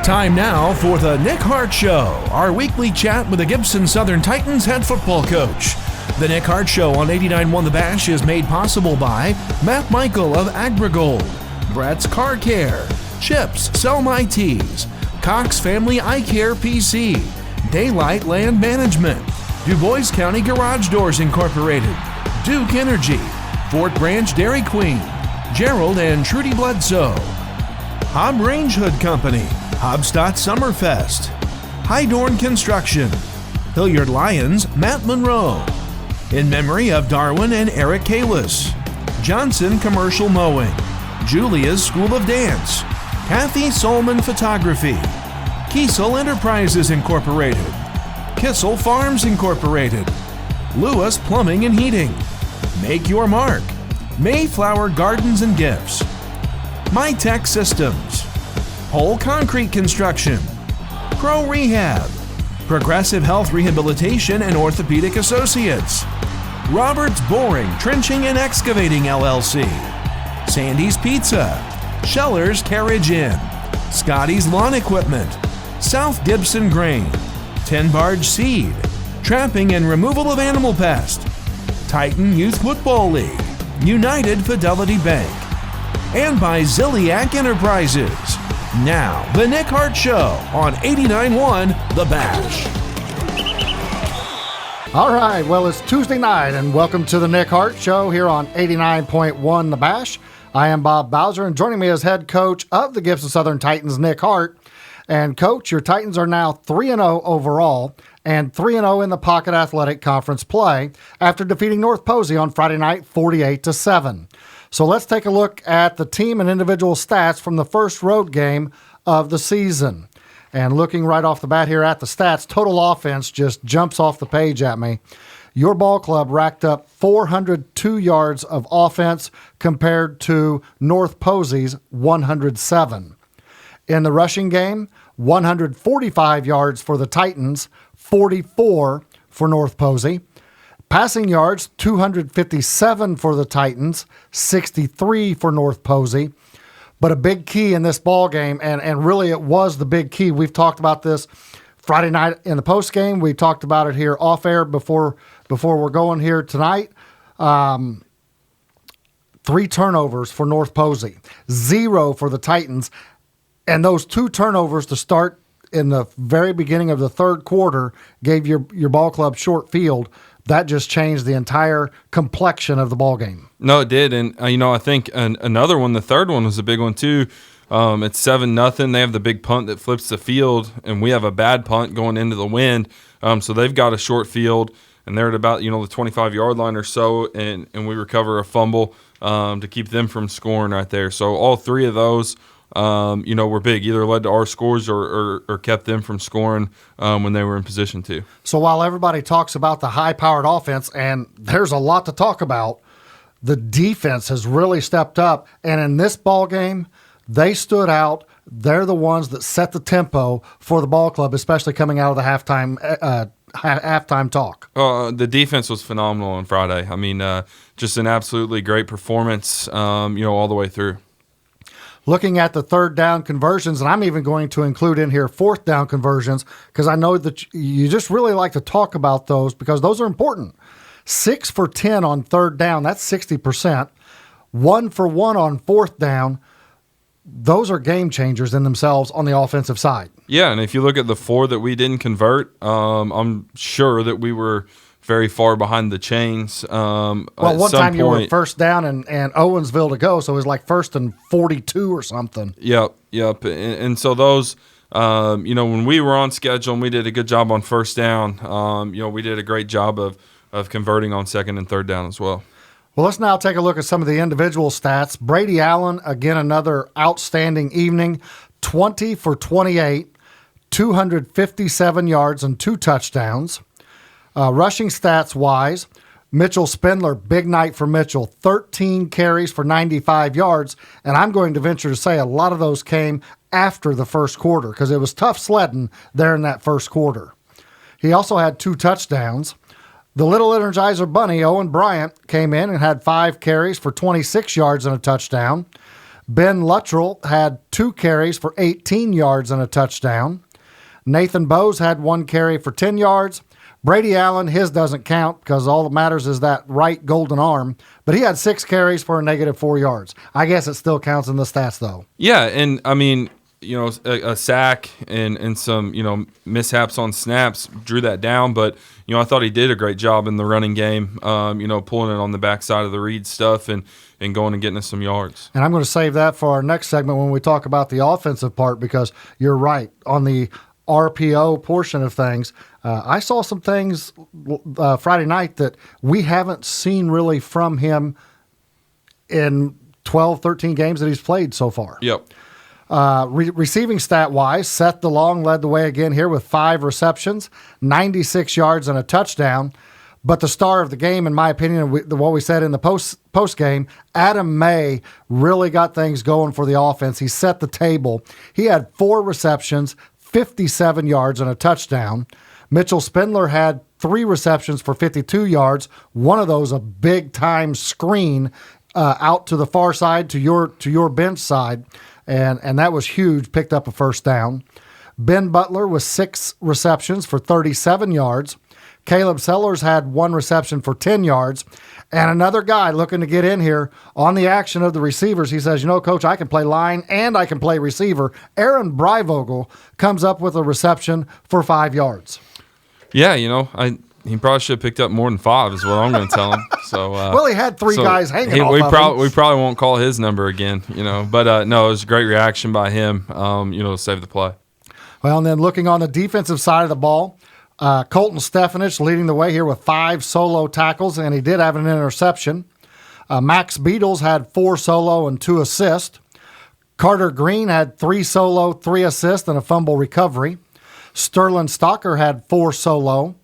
Time now for the Nick Hart Show, our weekly chat with the Gibson Southern Titans head football coach. The Nick Hart Show on 89.1 The Bash is made possible by Matt Michael of AgriGold, Brett's Car Care, Chips Sell My Teas, Cox Family Eye Care PC, Daylight Land Management, Du Bois County Garage Doors Incorporated, Duke Energy, Fort Branch Dairy Queen, Gerald and Trudy Bledsoe, Hob Range Hood Company, Hobstadt Summerfest, Highdoorn Construction, Hilliard Lions, Matt Monroe, in memory of Darwin and Eric Kalis, Johnson Commercial Mowing, Julia's School of Dance, Kathy Solman Photography, Kiesel Enterprises Incorporated, Kissel Farms Incorporated, Lewis Plumbing and Heating, Make Your Mark, Mayflower Gardens and Gifts, MyTech Systems, Whole Concrete Construction, Pro Rehab, Progressive Health Rehabilitation and Orthopedic Associates, Roberts Boring, Trenching and Excavating LLC, Sandy's Pizza, Scheller's Carriage Inn, Scotty's Lawn Equipment, South Gibson Grain, 10 Barge Seed, Trapping and Removal of Animal Pest, Titan Youth Football League, United Fidelity Bank, and by Ziliac Enterprises. Now, the Nick Hart Show on 89.1 The Bash. All right, well, it's Tuesday night, and welcome to the Nick Hart Show here on 89.1 The Bash. I am Bob Bowser, and joining me as head coach of the Gibson Southern Titans, Nick Hart. And, Coach, your Titans are now 3-0 overall and 3-0 in the Pocket Athletic Conference play after defeating North Posey on Friday night 48-7. So let's take a look at the team and individual stats from the first road game of the season. And looking right off the bat here at the stats, total offense just jumps off the page at me. Your ball club racked up 402 yards of offense compared to North Posey's 107. In the rushing game, 145 yards for the Titans, 44 for North Posey. Passing yards, 257 for the Titans, 63 for North Posey. But a big key in this ball game, and really it was the big key. We've talked about this Friday night in the post game. We talked about it here off air before we're going here tonight. 3 turnovers for North Posey, 0 for the Titans. And those 2 turnovers to start in the very beginning of the third quarter gave your ball club short field. That just changed the entire complexion of the ball game. No, it did. And, I think another one, the third one was a big one too. It's 7-0. They have the big punt that flips the field, and we have a bad punt going into the wind. So they've got a short field, and they're at about, the 25-yard line or so, and we recover a fumble to keep them from scoring right there. So all 3 of those, were big, either led to our scores or kept them from scoring when they were in position to. So while everybody talks about the high-powered offense, and there's a lot to talk about, the defense has really stepped up. And in this ball game, they stood out. They're the ones that set the tempo for the ball club, especially coming out of the halftime talk. The defense was phenomenal on Friday. I mean, just an absolutely great performance, all the way through. Looking at the third down conversions, and I'm even going to include in here fourth down conversions because I know that you just really like to talk about those because those are important. 6 for 10 on third down, that's 60%. 1 for 1 on fourth down, those are game changers in themselves on the offensive side. Yeah, and if you look at the 4 that we didn't convert, I'm sure that we were very far behind the chains. One time you were first down and Owensville to go, so it was like 1st and 42 or something. Yep. And so those, when we were on schedule and we did a good job on first down, we did a great job of converting on second and third down as well. Well, let's now take a look at some of the individual stats. Brady Allen, again, another outstanding evening, 20 for 28, 257 yards and 2 touchdowns. Rushing stats-wise, Mitchell Spindler, big night for Mitchell, 13 carries for 95 yards, and I'm going to venture to say a lot of those came after the first quarter because it was tough sledding there in that first quarter. He also had 2 touchdowns. The Little Energizer Bunny, Owen Bryant, came in and had 5 carries for 26 yards and a touchdown. Ben Luttrell had 2 carries for 18 yards and a touchdown. Nathan Bowes had 1 carry for 10 yards. Brady Allen, his doesn't count because all that matters is that right golden arm. But he had 6 carries for a negative 4 yards. I guess it still counts in the stats, though. Yeah, and I mean, a sack and some, mishaps on snaps drew that down. But, I thought he did a great job in the running game, pulling it on the backside of the read stuff and going and getting us some yards. And I'm going to save that for our next segment when we talk about the offensive part because you're right. On the RPO portion of things, I saw some things Friday night that we haven't seen really from him in 12, 13 games that he's played so far. Yep. Receiving stat-wise, Seth DeLong led the way again here with 5 receptions, 96 yards and a touchdown. But the star of the game, in my opinion, what we said in the post game, Adam May really got things going for the offense. He set the table. He had 4 receptions, 57 yards and a touchdown. Mitchell Spindler had 3 receptions for 52 yards. One of those a big-time screen out to the far side, to your bench side, and that was huge, picked up a first down. Ben Butler with 6 receptions for 37 yards. Caleb Sellers had 1 reception for 10 yards. And another guy looking to get in here on the action of the receivers. He says, Coach, I can play line and I can play receiver. Aaron Breivogel comes up with a reception for 5 yards. Yeah, he probably should have picked up more than 5 is what I'm going to tell him. So well, he had 3 guys hanging off we of him. We probably won't call his number again, But, no, it was a great reaction by him, to save the play. Well, and then looking on the defensive side of the ball, Colton Stefanich leading the way here with 5 solo tackles, and he did have an interception. Max Beatles had 4 solo and 2 assists. Carter Green had 3 solo, 3 assists, and a fumble recovery. Sterling Stalker had 4 solo.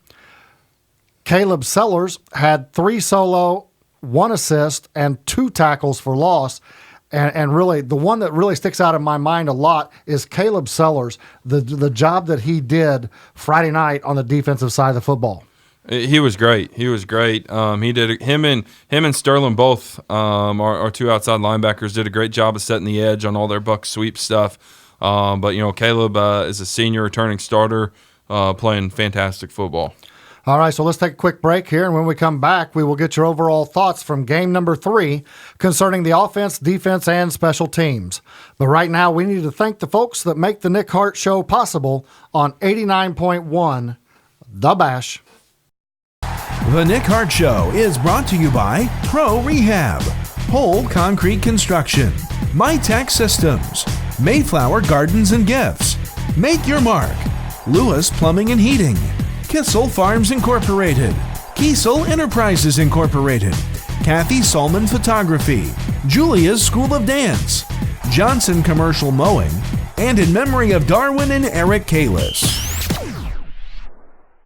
Caleb Sellers had 3 solo, 1 assist, and 2 tackles for loss. And really, the one that really sticks out in my mind a lot is Caleb Sellers, the job that he did Friday night on the defensive side of the football. He was great. He did him and Sterling both, our 2 outside linebackers, did a great job of setting the edge on all their buck sweep stuff. But Caleb is a senior returning starter, playing fantastic football. All right, so let's take a quick break here, and when we come back, we will get your overall thoughts from game number 3 concerning the offense, defense, and special teams. But right now, we need to thank the folks that make the Nick Hart Show possible on 89.1 The Bash. The Nick Hart Show is brought to you by Pro Rehab, Whole Concrete Construction, MyTech Systems, Mayflower Gardens and Gifts, Make Your Mark, Lewis Plumbing and Heating, Kissel Farms Incorporated, Kiesel Enterprises Incorporated, Kathy Solman Photography, Julia's School of Dance, Johnson Commercial Mowing, and in memory of Darwin and Eric Kalis.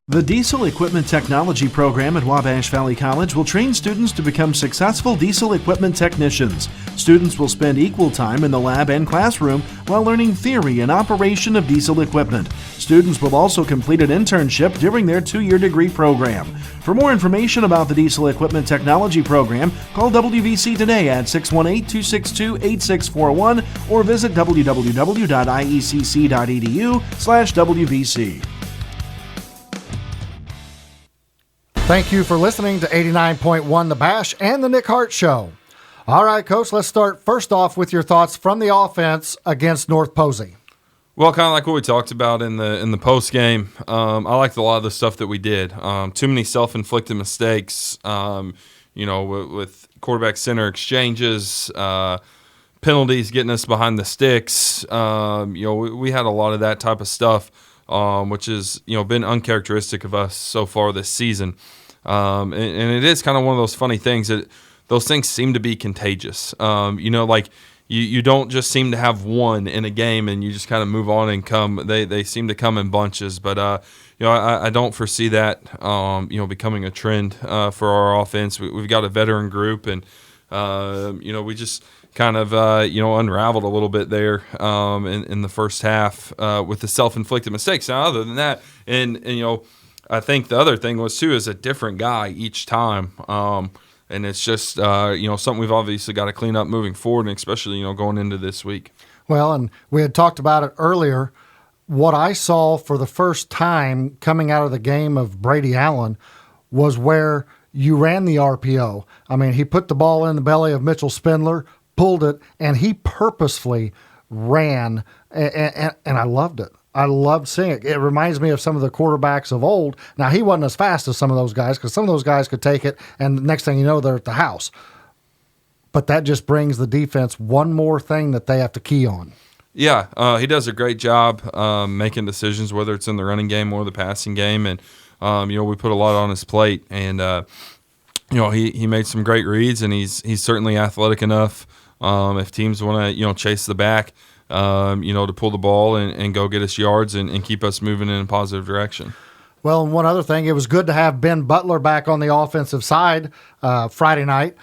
The Diesel Equipment Technology program at Wabash Valley College will train students to become successful diesel equipment technicians. Students will spend equal time in the lab and classroom while learning theory and operation of diesel equipment. Students will also complete an internship during their 2-year degree program. For more information about the Diesel Equipment Technology program, call WVC today at 618-262-8641 or visit www.iecc.edu/WVC. Thank you for listening to 89.1 The Bash and the Nick Hart Show. All right, Coach, let's start first off with your thoughts from the offense against North Posey. Well, kind of like what we talked about in the post game. I liked a lot of the stuff that we did. Too many self-inflicted mistakes. With quarterback center exchanges, penalties getting us behind the sticks. We had a lot of that type of stuff, which has been uncharacteristic of us so far this season. And it is kind of one of those funny things that those things seem to be contagious. You don't just seem to have one in a game and you just kind of move on and come. They seem to come in bunches, but I don't foresee that becoming a trend for our offense. We've got a veteran group, and we just kind of unraveled a little bit there in the first half with the self-inflicted mistakes. Now, other than that, and I think the other thing was too is a different guy each time. And it's just, something we've obviously got to clean up moving forward, and especially, going into this week. Well, and we had talked about it earlier. What I saw for the first time coming out of the game of Brady Allen was where you ran the RPO. I mean, he put the ball in the belly of Mitchell Spindler, pulled it, and he purposefully ran, and I loved it. I loved seeing it. It reminds me of some of the quarterbacks of old. Now, he wasn't as fast as some of those guys because some of those guys could take it, and the next thing you know, they're at the house. But that just brings the defense one more thing that they have to key on. Yeah, he does a great job making decisions, whether it's in the running game or the passing game. And, we put a lot on his plate. And, he made some great reads, and he's certainly athletic enough if teams want to, chase the back. To pull the ball and go get us yards and keep us moving in a positive direction. Well, and one other thing, it was good to have Ben Butler back on the offensive side Friday night.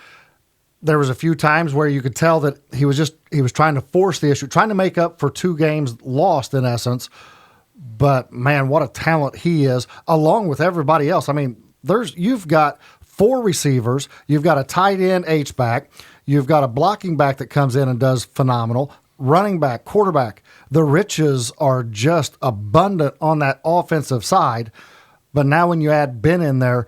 There was a few times where you could tell that he was trying to force the issue, trying to make up for 2 games lost in essence. But, man, what a talent he is, along with everybody else. I mean, you've got 4 receivers, you've got a tight end H-back, you've got a blocking back that comes in and does phenomenal, running back, quarterback. The riches are just abundant on that offensive side. But now when you add Ben in there,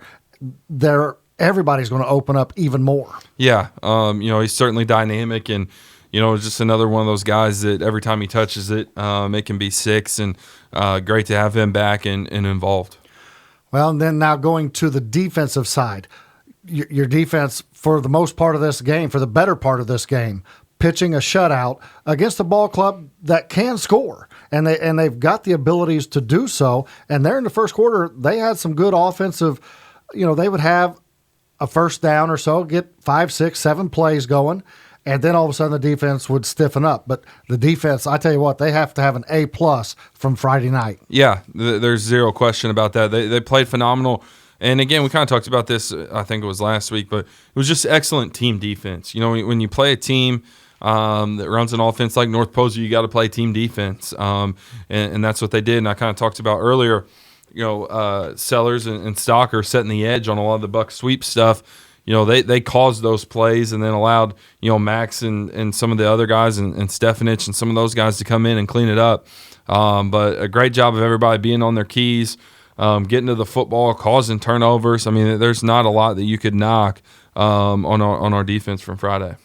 everybody's going to open up even more. Yeah, he's certainly dynamic, and just another one of those guys that every time he touches it, it can be 6, and great to have him back and involved. Well, and then now going to the defensive side, your defense for the most part of this game, for the better part of this game, pitching a shutout against a ball club that can score, and they've got the abilities to do so. And there in the first quarter, they had some good offensive. They would have a first down or so, get 5, 6, 7 plays going, and then all of a sudden the defense would stiffen up. But the defense, I tell you what, they have to have an A+ from Friday night. Yeah, there's zero question about that. They played phenomenal. And again, we kind of talked about this, I think it was last week, but it was just excellent team defense. When you play a team that runs an offense like North Poser, you got to play team defense, and that's what they did. And I kind of talked about earlier, Sellers and Stocker setting the edge on a lot of the buck sweep stuff. They caused those plays and then allowed Max and some of the other guys and Stefanich and some of those guys to come in and clean it up. But a great job of everybody being on their keys, getting to the football, causing turnovers. I mean, there's not a lot that you could knock on our defense from Friday.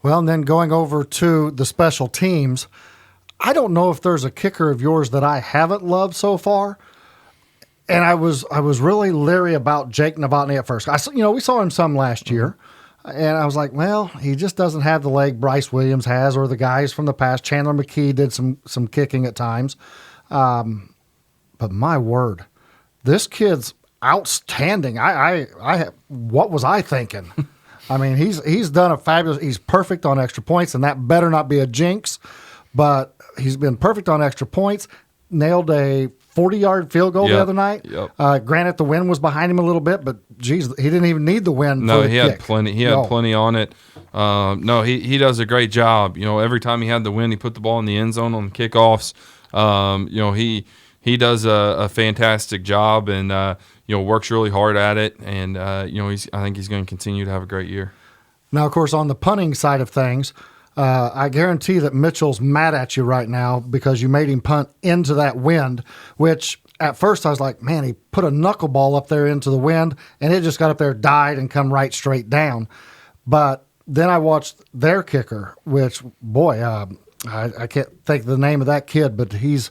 Well, and then going over to the special teams, I don't know if there's a kicker of yours that I haven't loved so far. And I was really leery about Jake Novotny at first. We saw him some last year, and I was like, well, he just doesn't have the leg Bryce Williams has or the guys from the past. Chandler McKee did some kicking at times. But my word, this kid's outstanding. What was I thinking? I mean, he's done a fabulous. He's perfect on extra points, and that better not be a jinx. But he's been perfect on extra points. Nailed a 40-yard field goal the other night. Yep. Granted, the wind was behind him a little bit, but geez, he didn't even need the wind. No, for the he kick. had plenty. He had plenty on it. He does a great job. Every time he had the wind, he put the ball in the end zone on the kickoffs. He does a fantastic job, and works really hard at it. And I think he's going to continue to have a great year. Now, of course, on the punting side of things, I guarantee that Mitchell's mad at you right now because you made him punt into that wind, which at first I was like, man, he put a knuckleball up there into the wind, and it just got up there, died, and come right straight down. But then I watched their kicker, which, boy, I can't think of the name of that kid, but he's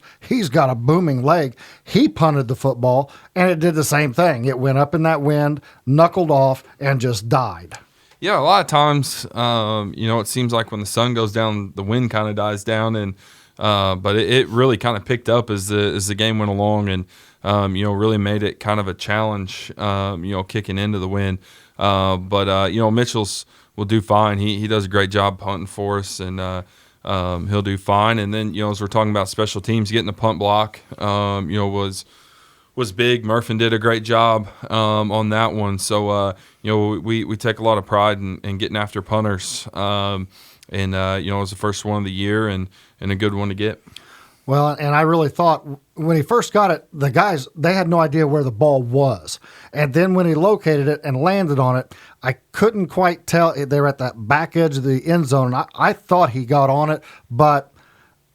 got a booming leg. He punted the football, and it did the same thing. It went up in that wind, knuckled off, and just died. Yeah, a lot of times, it seems like when the sun goes down, the wind kind of dies down, and but it really kind of picked up as the game went along, and really made it kind of a challenge, kicking into the wind. But Mitchell's will do fine. He does a great job punting for us, and he'll do fine. And then as we're talking about special teams, getting the punt block, was big. Murphin did a great job on that one. So, we take a lot of pride in getting after punters. It was the first one of the year and a good one to get. Well, and I really thought when he first got it, the guys, they had no idea where the ball was. And then when he located it and landed on it, I couldn't quite tell. They were at that back edge of the end zone. And I thought he got on it, but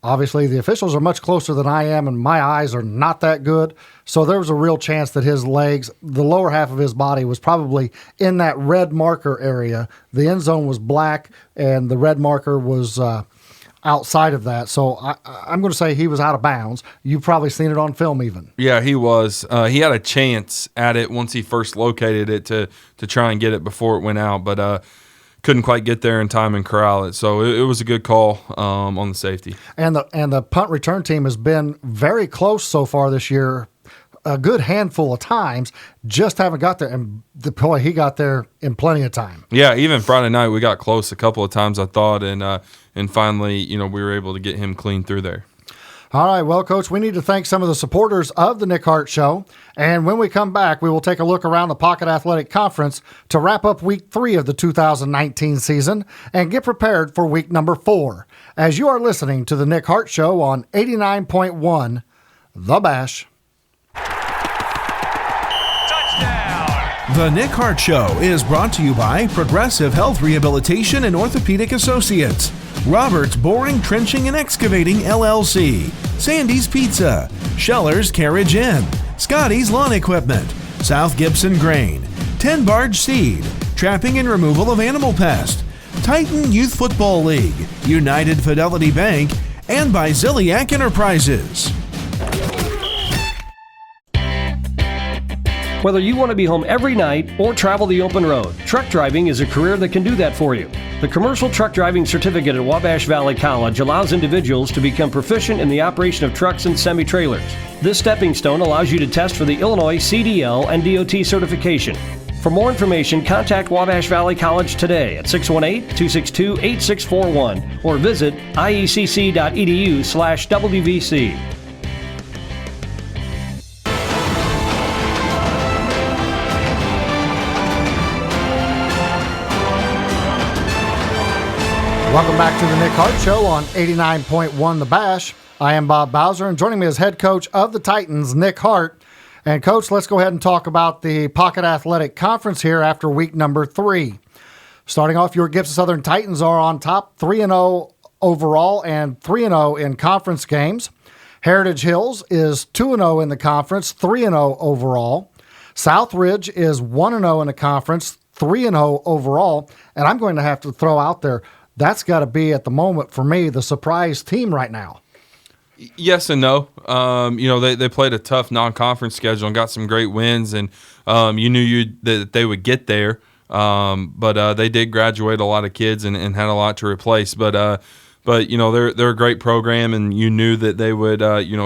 obviously the officials are much closer than I am, and my eyes are not that good. So there was a real chance that his legs, the lower half of his body, was probably in that red marker area. The end zone was black, and the red marker was outside of that. So I'm going to say he was out of bounds. You've probably seen it on film even. Yeah, he was. He had a chance at it once he first located it to try and get it before it went out, but couldn't quite get there in time and corral it. So it was a good call on the safety. And the punt return team has been very close so far this year, a good handful of times, just haven't got there. And boy, he got there in plenty of time. Yeah, even Friday night we got close a couple of times, I thought, and finally, we were able to get him clean through there. All right, well, Coach, we need to thank some of the supporters of the Nick Hart Show. And when we come back, we will take a look around the Pocket Athletic Conference to wrap up Week 3 of the 2019 season and get prepared for Week number 4. As you are listening to the Nick Hart Show on 89.1 The Bash. The Nick Hart Show is brought to you by Progressive Health Rehabilitation and Orthopedic Associates, Roberts Boring, Trenching, and Excavating, LLC, Sandy's Pizza, Scheller's Carriage Inn, Scotty's Lawn Equipment, South Gibson Grain, 10 Barge Seed, Trapping and Removal of Animal Pest, Titan Youth Football League, United Fidelity Bank, and by Ziliak Enterprises. Whether you want to be home every night or travel the open road, truck driving is a career that can do that for you. The Commercial Truck Driving Certificate at Wabash Valley College allows individuals to become proficient in the operation of trucks and semi-trailers. This stepping stone allows you to test for the Illinois CDL and DOT certification. For more information, contact Wabash Valley College today at 618-262-8641 or visit iecc.edu/WVC. Welcome back to the Nick Hart Show on 89.1 The Bash. I am Bob Bowser, and joining me is head coach of the Titans, Nick Hart. And, Coach, let's go ahead and talk about the Pocket Athletic Conference here after week number 3. Starting off, your Gibson Southern Titans are on top, 3-0 overall and 3-0 in conference games. Heritage Hills is 2-0 in the conference, 3-0 overall. Southridge is 1-0 in the conference, 3-0 overall. And I'm going to have to throw out there, that's got to be, at the moment, for me, the surprise team right now. Yes and no. They played a tough non-conference schedule and got some great wins, and you knew that they would get there. But they did graduate a lot of kids and had a lot to replace. But they're a great program, and you knew that they would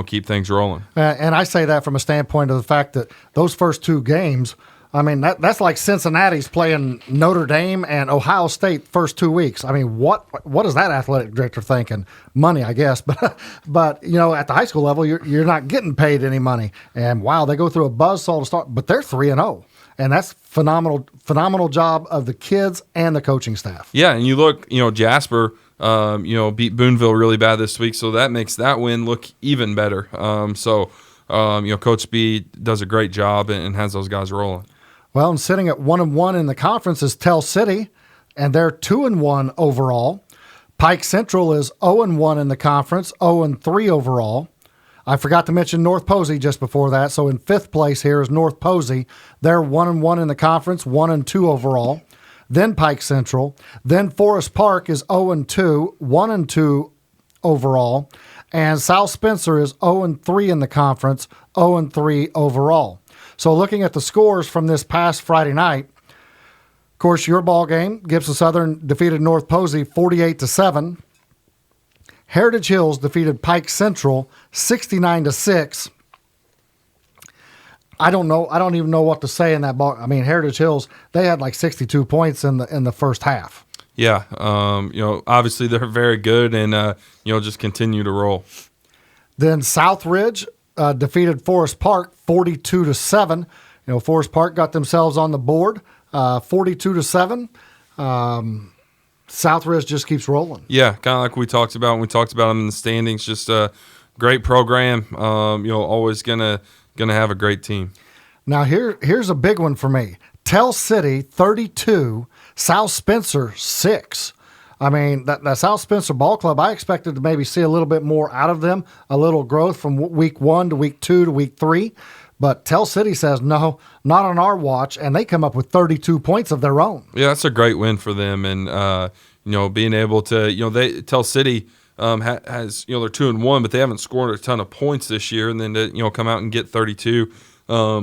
keep things rolling. And I say that from a standpoint of the fact that those first 2 games, I mean, that's like Cincinnati's playing Notre Dame and Ohio State first 2 weeks. I mean, what is that athletic director thinking? Money, I guess. But at the high school level, you're not getting paid any money. And wow, they go through a buzzsaw to start, but they're 3-0. And that's phenomenal job of the kids and the coaching staff. Yeah, and you look, Jasper, beat Boonville really bad this week, so that makes that win look even better. Coach B does a great job and has those guys rolling. Well, and sitting at 1-1 in the conference is Tell City, and they're 2-1 overall. Pike Central is 0-1 in the conference, 0-3 overall. I forgot to mention North Posey just before that. So in 5th place here is North Posey. They're 1-1 in the conference, 1-2 overall. Then Pike Central. Then Forest Park is 0-2, 1-2 overall. And South Spencer is 0-3 in the conference, 0-3 overall. So looking at the scores from this past Friday night, of course, your ball game, Gibson Southern defeated North Posey 48-7. Heritage Hills defeated Pike Central 69-6. I don't know. I don't even know what to say in that ball. I mean, Heritage Hills, they had like 62 points in the first half. Yeah, obviously they're very good and just continue to roll. Then Southridge defeated Forest Park 42-7. Forest Park got themselves on the board 42-7. Southridge just keeps rolling. Yeah, kind of like we talked about when we talked about them in the standings. Just great program. Always gonna have a great team. Now here's a big one for me. Tell City 32, South Spencer 6. I mean, that South Spencer ball club, I expected to maybe see a little bit more out of them, a little growth from week 1 to week 2 to week 3. But Tell City says, no, not on our watch, and they come up with 32 points of their own. Yeah, that's a great win for them. And, being able to, Tell City has, they're 2-1, but they haven't scored a ton of points this year. And then to, come out and get 32,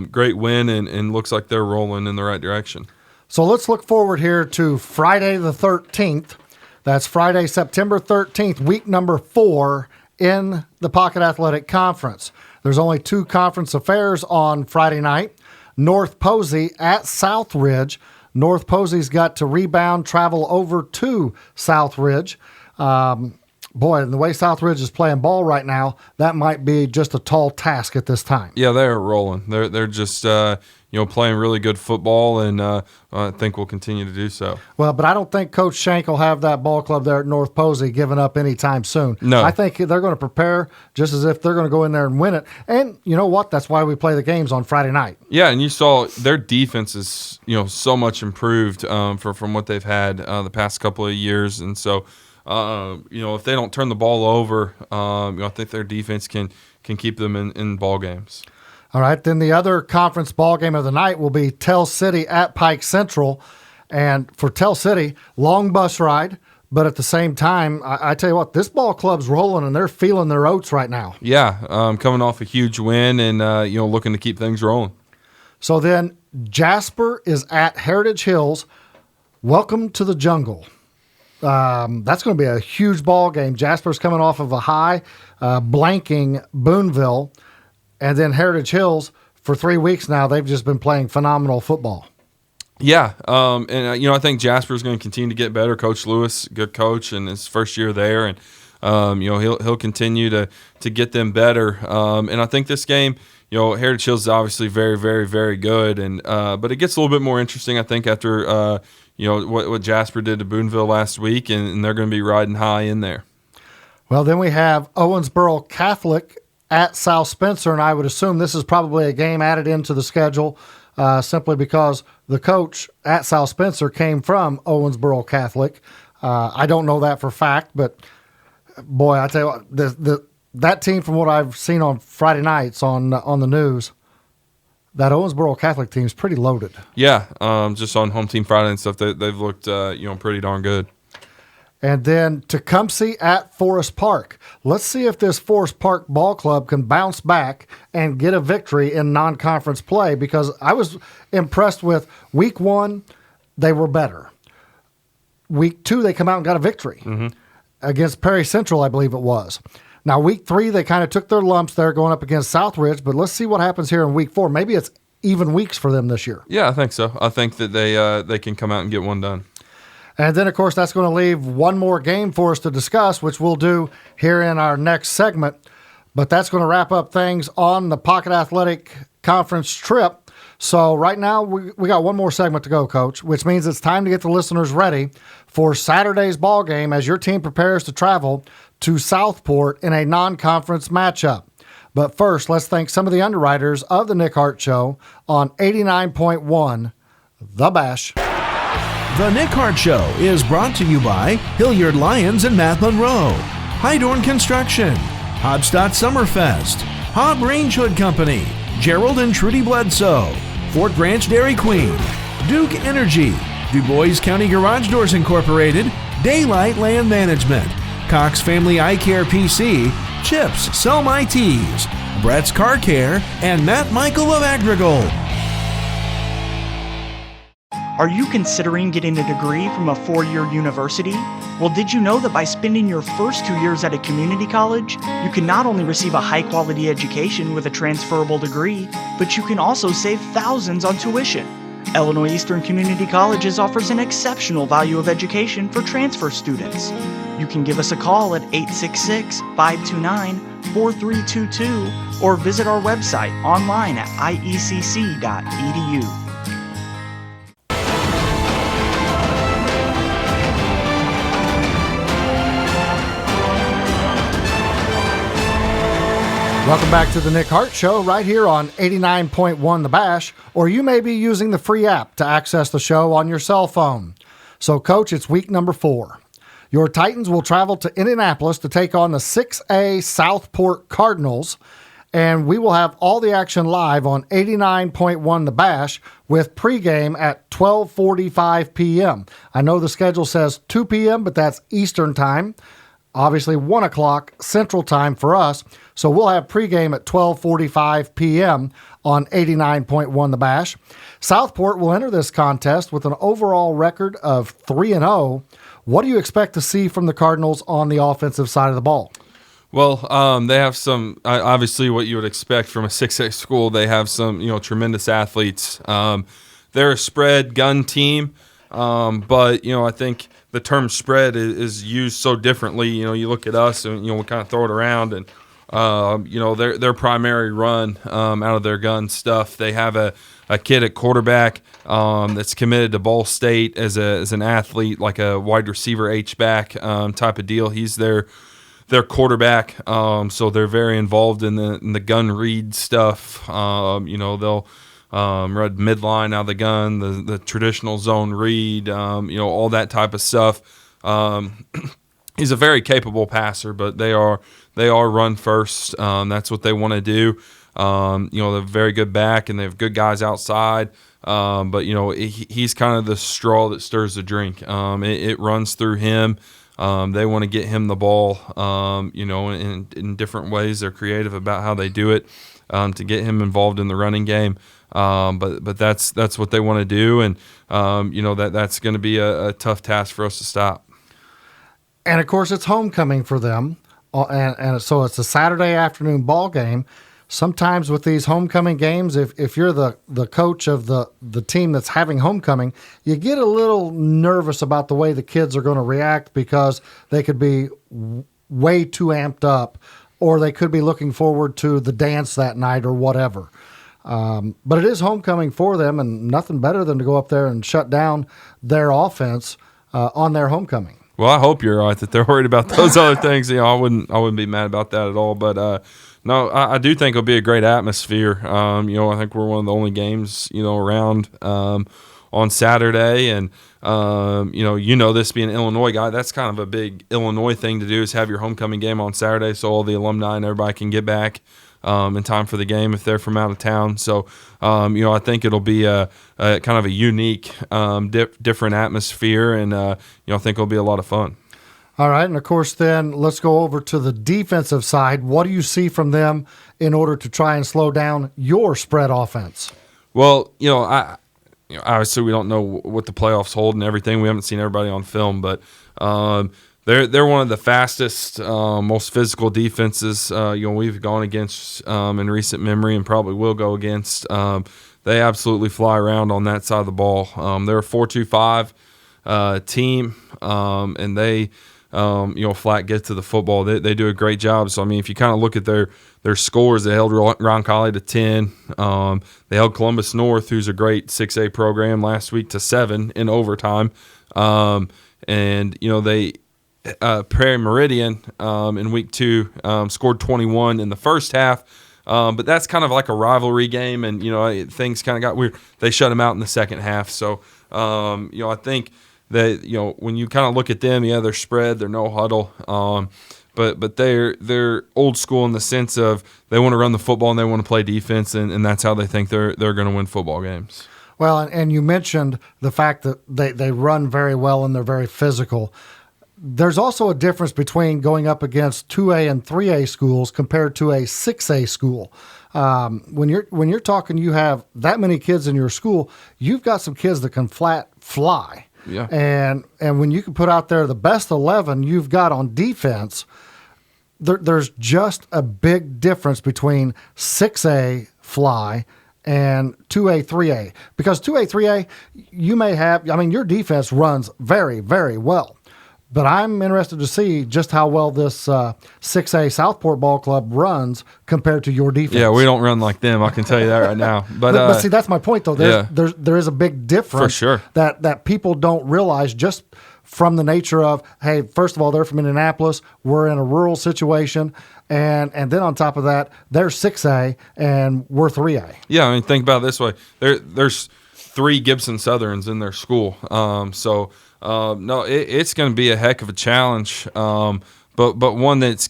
great win, and looks like they're rolling in the right direction. So let's look forward here to Friday the 13th. That's Friday, September 13th, week number 4 in the Pocket Athletic Conference. There's only 2 conference affairs on Friday night. North Posey at Southridge. North Posey's got to rebound, travel over to Southridge. Boy, and the way Southridge is playing ball right now, that might be just a tall task at this time. Yeah, they're rolling. They're just playing really good football, and I think we'll continue to do so. Well, but I don't think Coach Shank will have that ball club there at North Posey giving up anytime soon. No. I think they're going to prepare just as if they're going to go in there and win it. And you know what? That's why we play the games on Friday night. Yeah, and you saw their defense is so much improved from what they've had the past couple of years, and so. If they don't turn the ball over, I think their defense can keep them in ball games. All right, then the other conference ball game of the night will be Tell City at Pike Central. And for Tell City, long bus ride, but at the same time, I tell you what, this ball club's rolling and they're feeling their oats right now. Yeah, coming off a huge win and, looking to keep things rolling. So then Jasper is at Heritage Hills. Welcome to the jungle. That's going to be a huge ball game. Jasper's coming off of a high, blanking Boonville, and then Heritage Hills for 3 weeks now. They've just been playing phenomenal football. Yeah, I think Jasper's going to continue to get better. Coach Lewis, good coach, and his first year there, and he'll continue to get them better. And I think this game, Heritage Hills is obviously very, very, very good, and but it gets a little bit more interesting, I think, after what Jasper did to Boonville last week, and they're going to be riding high in there. Well, then we have Owensboro Catholic at South Spencer, and I would assume this is probably a game added into the schedule simply because the coach at South Spencer came from Owensboro Catholic. I don't know that for fact, but boy, I tell you what, that team, from what I've seen on Friday nights on the news, that Owensboro Catholic team is pretty loaded. Yeah, just on Home Team Friday and stuff, they've looked pretty darn good. And then Tecumseh at Forest Park. Let's see if this Forest Park ball club can bounce back and get a victory in non-conference play, because I was impressed with week 1, they were better. Week 2, they come out and got a victory against Perry Central, I believe it was. Now, week 3, they kind of took their lumps there going up against Southridge, but let's see what happens here in week 4. Maybe it's even weeks for them this year. Yeah, I think so. I think that they can come out and get one done. And then, of course, that's going to leave one more game for us to discuss, which we'll do here in our next segment. But that's going to wrap up things on the Pocket Athletic Conference trip. So right now, we got one more segment to go, Coach, which means it's time to get the listeners ready for Saturday's ball game as your team prepares to travel to Southport in a non-conference matchup. But first, let's thank some of the underwriters of the Nick Hart Show on 89.1 The Bash. The Nick Hart Show is brought to you by Hilliard Lyons and Matt Monroe, Hydorn Construction, Hobstadt Summerfest, Hobb Range Hood Company, Gerald and Trudy Bledsoe, Fort Branch Dairy Queen, Duke Energy, Du Bois County Garage Doors Incorporated, Daylight Land Management, Cox Family Eye Care PC, Chips, Sell My Tees, Brett's Car Care, and Matt Michael of Agrigold. Are you considering getting a degree from a 4-year university? Well, did you know that by spending your first 2 years at a community college, you can not only receive a high-quality education with a transferable degree, but you can also save thousands on tuition? Illinois Eastern Community Colleges offers an exceptional value of education for transfer students. You can give us a call at 866-529-4322 or visit our website online at iecc.edu. Welcome back to the Nick Hart Show right here on 89.1 The Bash, or you may be using the free app to access the show on your cell phone. So, Coach, it's week number 4. Your Titans will travel to Indianapolis to take on the 6A Southport Cardinals, and we will have all the action live on 89.1 The Bash with pregame at 12:45 p.m. I know the schedule says 2 p.m., but that's Eastern Time. Obviously, 1 o'clock Central Time for us. So we'll have pregame at 12:45 p.m. on 89.1 The Bash. Southport will enter this contest with an overall record of 3-0. What do you expect to see from the Cardinals on the offensive side of the ball? Well, they have some obviously what you would expect from a 6A school. They have some tremendous athletes. They're a spread gun team, but I think the term spread is used so differently. You look at us and we kind of throw it around, and their primary run out of their gun stuff. They have a kid at quarterback that's committed to Ball State as an athlete, like a wide receiver H-back type of deal. He's their quarterback, so they're very involved in the gun read stuff. They'll read midline out of the gun, the traditional zone read, all that type of stuff. He's a very capable passer, but they are run first. That's what they want to do. They're very good back, and they have good guys outside. But he's kind of the straw that stirs the drink. It runs through him. They want to get him the ball, in different ways. They're creative about how they do it to get him involved in the running game. But that's what they want to do, and that's going to be a tough task for us to stop. And of course, it's homecoming for them, and so it's a Saturday afternoon ball game. Sometimes with these homecoming games, if you're the coach of the team that's having homecoming, you get a little nervous about the way the kids are going to react because they could be way too amped up, or they could be looking forward to the dance that night or whatever. But it is homecoming for them, and nothing better than to go up there and shut down their offense on their homecoming. Well, I hope you're right that they're worried about those other things. I wouldn't be mad about that at all. But no, I do think it'll be a great atmosphere. I think we're one of the only games around on Saturday, and this being an Illinois guy, that's kind of a big Illinois thing to do, is have your homecoming game on Saturday, so all the alumni and everybody can get back in time for the game if they're from out of town. So, I think it'll be a kind of a unique, different atmosphere, and I think it'll be a lot of fun. All right, and of course, then let's go over to the defensive side. What do you see from them in order to try and slow down your spread offense? Well, obviously we don't know what the playoffs hold and everything. We haven't seen everybody on film, but they're one of the fastest, most physical defenses we've gone against in recent memory, and probably will go against. They absolutely fly around on that side of the ball. They're a 4-2-5 team, and they flat get to the football. They do a great job. So, if you kind of look at their scores, they held Roncalli to 10. They held Columbus North, who's a great 6A program, last week to 7 in overtime. And they Prairie Meridian in week 2 scored 21 in the first half. But that's kind of like a rivalry game, and things kind of got weird. They shut them out in the second half. So I think that when you kind of look at them, they're spread, they're no huddle, but they're old school in the sense of they want to run the football and they want to play defense, and that's how they think they're going to win football games. Well, and you mentioned the fact that they run very well and they're very physical. There's also a difference between going up against 2A and 3A schools compared to a 6A school. When you're talking, you have that many kids in your school, you've got some kids that can flat fly. Yeah. And when you can put out there the best 11 you've got on defense, there's just a big difference between 6A fly and 2A, 3A. Because 2A, 3A, you may have, your defense runs very, very well. But I'm interested to see just how well this 6A Southport Ball Club runs compared to your defense. Yeah, we don't run like them. I can tell you that right now. But see, that's my point, though. There is a big difference for sure that people don't realize just from the nature of, hey, first of all, they're from Indianapolis. We're in a rural situation. And then on top of that, they're 6A and we're 3A. Yeah, I mean, think about it this way. There's 3 Gibson Southerns in their school. No, it's going to be a heck of a challenge. But one that's,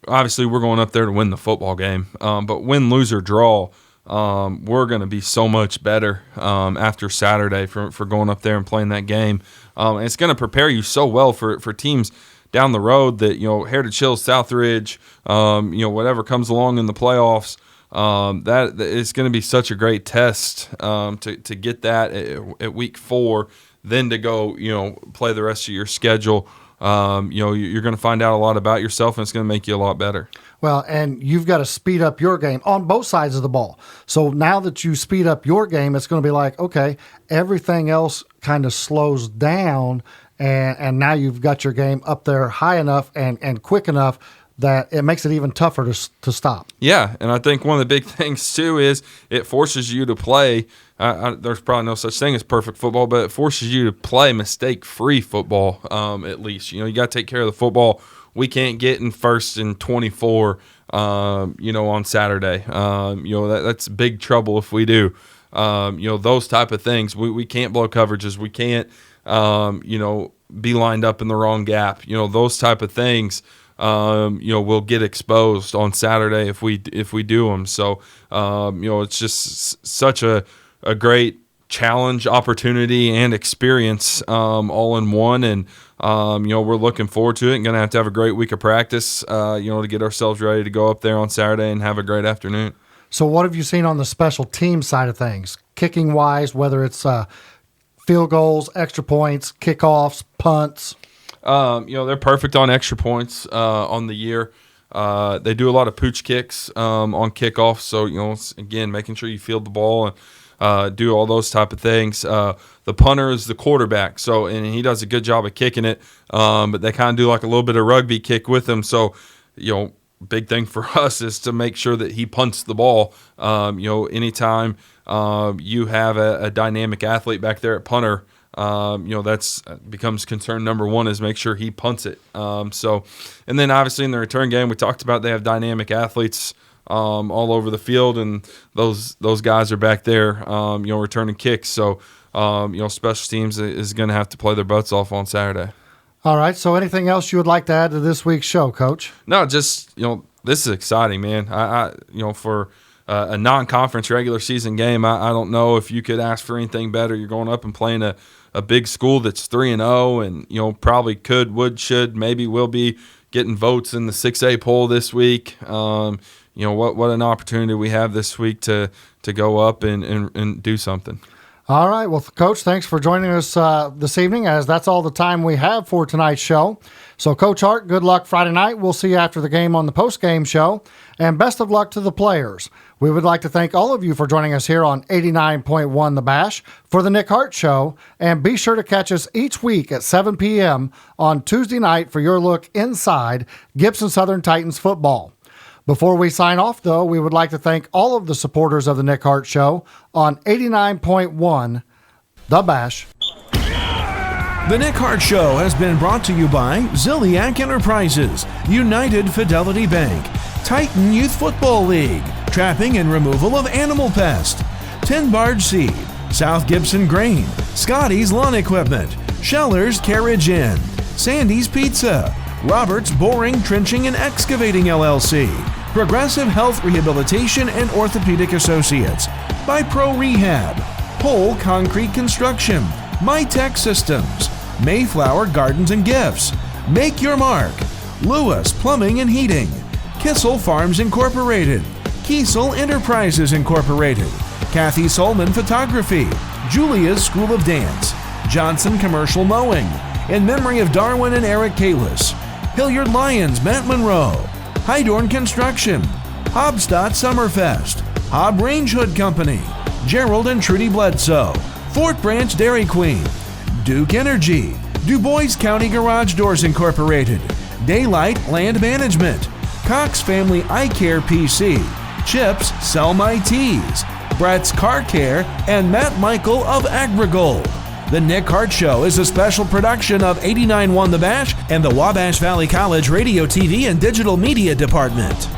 obviously we're going up there to win the football game. But win, lose, or draw, we're going to be so much better after Saturday for going up there and playing that game. And it's going to prepare you so well for teams down the road that, Heritage Hills, Southridge, whatever comes along in the playoffs. That it's going to be such a great test to get that at week 4, then to go, play the rest of your schedule. You're going to find out a lot about yourself, and it's going to make you a lot better. Well, and you've got to speed up your game on both sides of the ball. So now that you speed up your game, it's going to be like, okay, everything else kind of slows down, and now you've got your game up there high enough and quick enough that it makes it even tougher to stop. Yeah, and I think one of the big things, too, is it forces you to play. There's probably no such thing as perfect football, but it forces you to play mistake-free football, at least. You got to take care of the football. We can't get in 1st and 24, on Saturday. That's big trouble if we do. Those type of things. We can't blow coverages. We can't, be lined up in the wrong gap. Those type of things. We'll get exposed on Saturday if we do them. So, it's just such a great challenge, opportunity, and experience all in one. And, we're looking forward to it and going to have a great week of practice, to get ourselves ready to go up there on Saturday and have a great afternoon. So what have you seen on the special team side of things, kicking-wise, whether it's field goals, extra points, kickoffs, punts? They're perfect on extra points on the year. They do a lot of pooch kicks on kickoffs. So, again, making sure you field the ball and do all those type of things. The punter is the quarterback, and he does a good job of kicking it, but they kind of do like a little bit of rugby kick with him. So, big thing for us is to make sure that he punts the ball. Anytime you have a dynamic athlete back there at punter, that's becomes concern number 1 is make sure he punts it. And then obviously in the return game, we talked about they have dynamic athletes all over the field, and those guys are back there, returning kicks. So, special teams is going to have to play their butts off on Saturday. All right. So anything else you would like to add to this week's show, Coach? No, just, this is exciting, man. For a non-conference regular season game, I don't know if you could ask for anything better. You're going up and playing a big school that's 3-0 and, probably could, would, should, maybe will be getting votes in the 6A poll this week. What an opportunity we have this week to go up and do something. All right. Well, Coach, thanks for joining us this evening, as that's all the time we have for tonight's show. So, Coach Hart, good luck Friday night. We'll see you after the game on the post-game show, and best of luck to the players. We would like to thank all of you for joining us here on 89.1 The Bash for the Nick Hart Show, and be sure to catch us each week at 7 p.m. on Tuesday night for your look inside Gibson Southern Titans football. Before we sign off, though, we would like to thank all of the supporters of the Nick Hart Show on 89.1 The Bash. The Nick Hart Show has been brought to you by Ziliak Enterprises, United Fidelity Bank, Titan Youth Football League, Trapping and Removal of Animal Pest, Tin Barge Seed, South Gibson Grain, Scotty's Lawn Equipment, Scheller's Carriage Inn, Sandy's Pizza, Roberts Boring, Trenching, and Excavating LLC, Progressive Health Rehabilitation and Orthopedic Associates, by Pro Rehab, Pole Concrete Construction, MyTech Systems, Mayflower Gardens and Gifts, Make Your Mark, Lewis Plumbing and Heating, Kissel Farms Incorporated, Kiesel Enterprises Incorporated, Kathy Solman Photography, Julia's School of Dance, Johnson Commercial Mowing, in memory of Darwin and Eric Kalis, Hilliard Lyons, Matt Monroe, Hydorn Construction, Hobstadt Summerfest, Hob Range Hood Company, Gerald and Trudy Bledsoe, Fort Branch Dairy Queen, Duke Energy, Du Bois County Garage Doors Incorporated, Daylight Land Management, Cox Family Eye Care PC, Chips Sell My Teas, Brett's Car Care, and Matt Michael of AgriGold. The Nick Hart Show is a special production of 89.1 The Bash and the Wabash Valley College Radio, TV, and Digital Media Department.